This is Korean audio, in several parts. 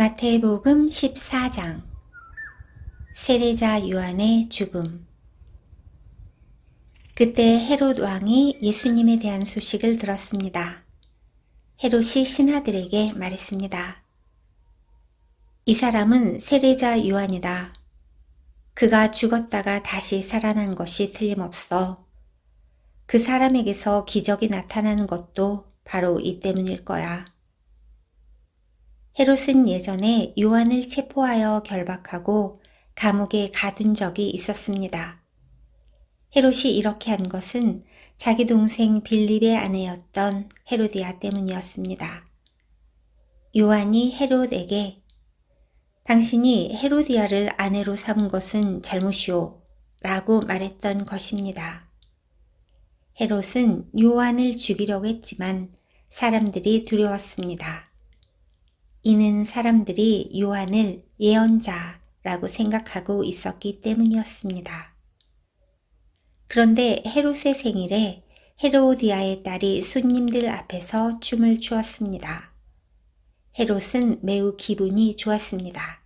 마태복음 14장 세례자 요한의 죽음. 그때 헤롯 왕이 예수님에 대한 소식을 들었습니다. 헤롯이 신하들에게 말했습니다. 이 사람은 세례자 요한이다. 그가 죽었다가 다시 살아난 것이 틀림없어. 그 사람에게서 기적이 나타나는 것도 바로 이 때문일 거야. 헤롯은 예전에 요한을 체포하여 결박하고 감옥에 가둔 적이 있었습니다. 헤롯이 이렇게 한 것은 자기 동생 빌립의 아내였던 헤로디아 때문이었습니다. 요한이 헤롯에게 당신이 헤로디아를 아내로 삼은 것은 잘못이오 라고 말했던 것입니다. 헤롯은 요한을 죽이려고 했지만 사람들이 두려웠습니다. 이는 사람들이 요한을 예언자라고 생각하고 있었기 때문이었습니다. 그런데 헤롯의 생일에 헤로디아의 딸이 손님들 앞에서 춤을 추었습니다. 헤롯은 매우 기분이 좋았습니다.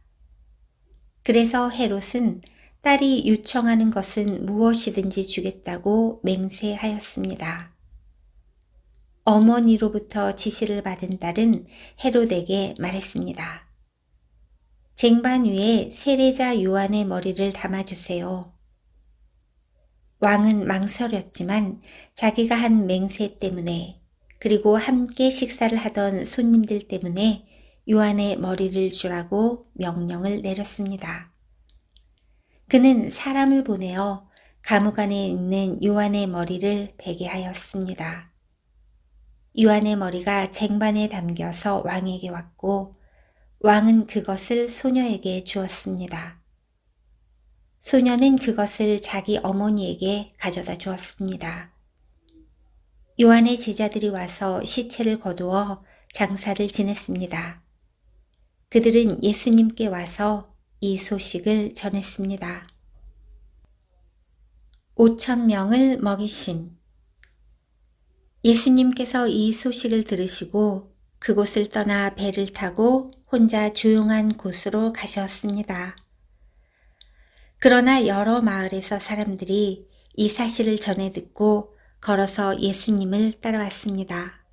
그래서 헤롯은 딸이 요청하는 것은 무엇이든지 주겠다고 맹세하였습니다. 어머니로부터 지시를 받은 딸은 헤롯에게 말했습니다. 쟁반 위에 세례자 요한의 머리를 담아주세요. 왕은 망설였지만 자기가 한 맹세 때문에 그리고 함께 식사를 하던 손님들 때문에 요한의 머리를 주라고 명령을 내렸습니다. 그는 사람을 보내어 감옥 안에 있는 요한의 머리를 베게 하였습니다. 요한의 머리가 쟁반에 담겨서 왕에게 왔고 왕은 그것을 소녀에게 주었습니다. 소녀는 그것을 자기 어머니에게 가져다 주었습니다. 요한의 제자들이 와서 시체를 거두어 장사를 지냈습니다. 그들은 예수님께 와서 이 소식을 전했습니다. 5,000명을 먹이심. 예수님께서 이 소식을 들으시고 그곳을 떠나 배를 타고 혼자 조용한 곳으로 가셨습니다. 그러나 여러 마을에서 사람들이 이 사실을 전해 듣고 걸어서 예수님을 따라왔습니다.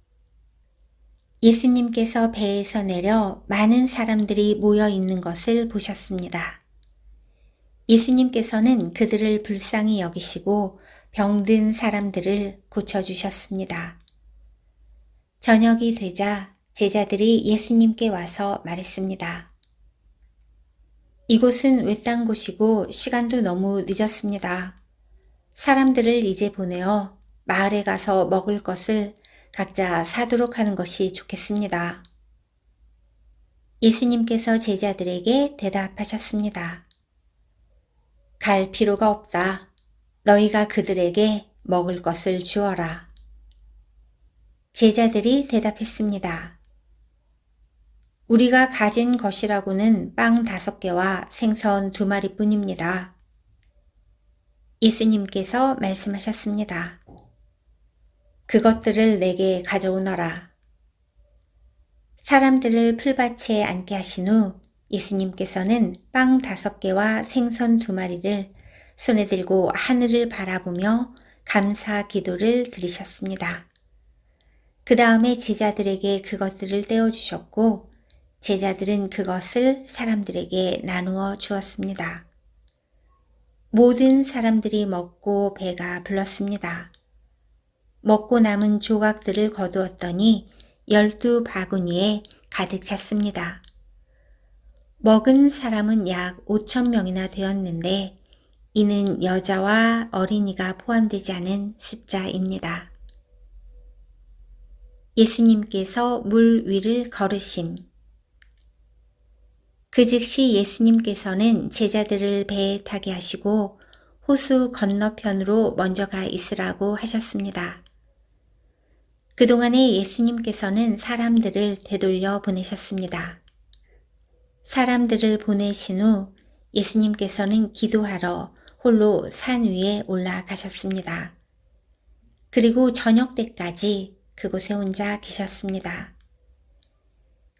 예수님께서 배에서 내려 많은 사람들이 모여 있는 것을 보셨습니다. 예수님께서는 그들을 불쌍히 여기시고 병든 사람들을 고쳐주셨습니다. 저녁이 되자 제자들이 예수님께 와서 말했습니다. 이곳은 외딴 곳이고 시간도 너무 늦었습니다. 사람들을 이제 보내어 마을에 가서 먹을 것을 각자 사도록 하는 것이 좋겠습니다. 예수님께서 제자들에게 대답하셨습니다. 갈 필요가 없다. 너희가 그들에게 먹을 것을 주어라. 제자들이 대답했습니다. 우리가 가진 것이라고는 빵 5개와 생선 2마리뿐입니다. 예수님께서 말씀하셨습니다. 그것들을 내게 가져오너라. 사람들을 풀밭에 앉게 하신 후 예수님께서는 빵 5개와 생선 2마리를 손에 들고 하늘을 바라보며 감사 기도를 드리셨습니다. 그 다음에 제자들에게 그것들을 떼어주셨고 제자들은 그것을 사람들에게 나누어 주었습니다. 모든 사람들이 먹고 배가 불렀습니다. 먹고 남은 조각들을 거두었더니 12바구니에 가득 찼습니다. 먹은 사람은 약 5,000명이나 되었는데 이는 여자와 어린이가 포함되지 않은 숫자입니다. 예수님께서 물 위를 걸으심. 그 즉시 예수님께서는 제자들을 배에 타게 하시고 호수 건너편으로 먼저 가 있으라고 하셨습니다. 그동안에 예수님께서는 사람들을 되돌려 보내셨습니다. 사람들을 보내신 후 예수님께서는 기도하러 홀로 산 위에 올라가셨습니다. 그리고 저녁 때까지 그곳에 혼자 계셨습니다.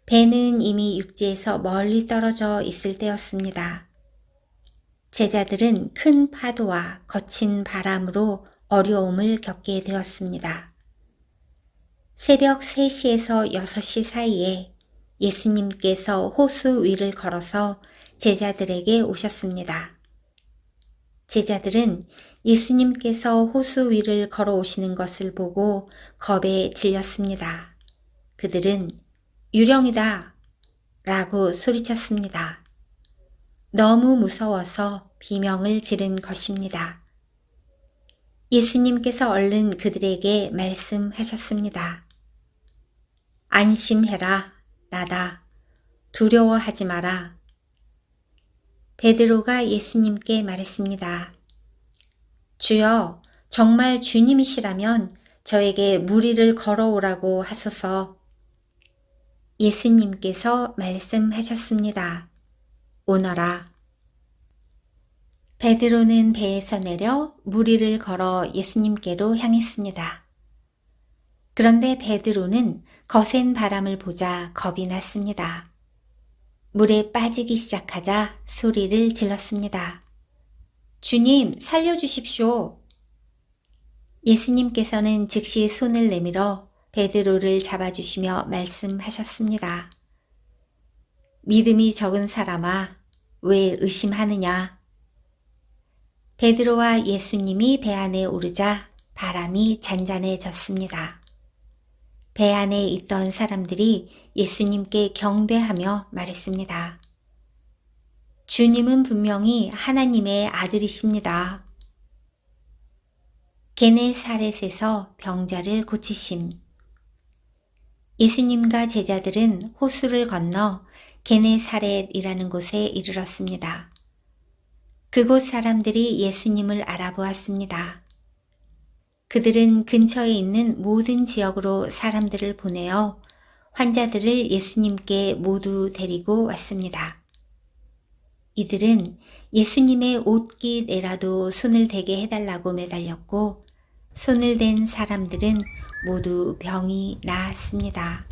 배는 이미 육지에서 멀리 떨어져 있을 때였습니다. 제자들은 큰 파도와 거친 바람으로 어려움을 겪게 되었습니다. 새벽 3시에서 6시 사이에 예수님께서 호수 위를 걸어서 제자들에게 오셨습니다. 제자들은 예수님께서 호수 위를 걸어오시는 것을 보고 겁에 질렸습니다. 그들은 유령이다 라고 소리쳤습니다. 너무 무서워서 비명을 지른 것입니다. 예수님께서 얼른 그들에게 말씀하셨습니다. 안심해라, 나다. 두려워하지 마라. 베드로가 예수님께 말했습니다. 주여, 정말 주님이시라면 저에게 물 위를 걸어오라고 하소서. 예수님께서 말씀하셨습니다. 오너라. 베드로는 배에서 내려 물 위를 걸어 예수님께로 향했습니다. 그런데 베드로는 거센 바람을 보자 겁이 났습니다. 물에 빠지기 시작하자 소리를 질렀습니다. 주님, 살려주십시오. 예수님께서는 즉시 손을 내밀어 베드로를 잡아주시며 말씀하셨습니다. 믿음이 적은 사람아, 왜 의심하느냐? 베드로와 예수님이 배 안에 오르자 바람이 잔잔해졌습니다. 배 안에 있던 사람들이 예수님께 경배하며 말했습니다. 주님은 분명히 하나님의 아들이십니다. 게네사렛에서 병자를 고치심. 예수님과 제자들은 호수를 건너 게네사렛이라는 곳에 이르렀습니다. 그곳 사람들이 예수님을 알아보았습니다. 그들은 근처에 있는 모든 지역으로 사람들을 보내어 환자들을 예수님께 모두 데리고 왔습니다. 이들은 예수님의 옷깃에라도 손을 대게 해달라고 매달렸고 손을 댄 사람들은 모두 병이 나았습니다.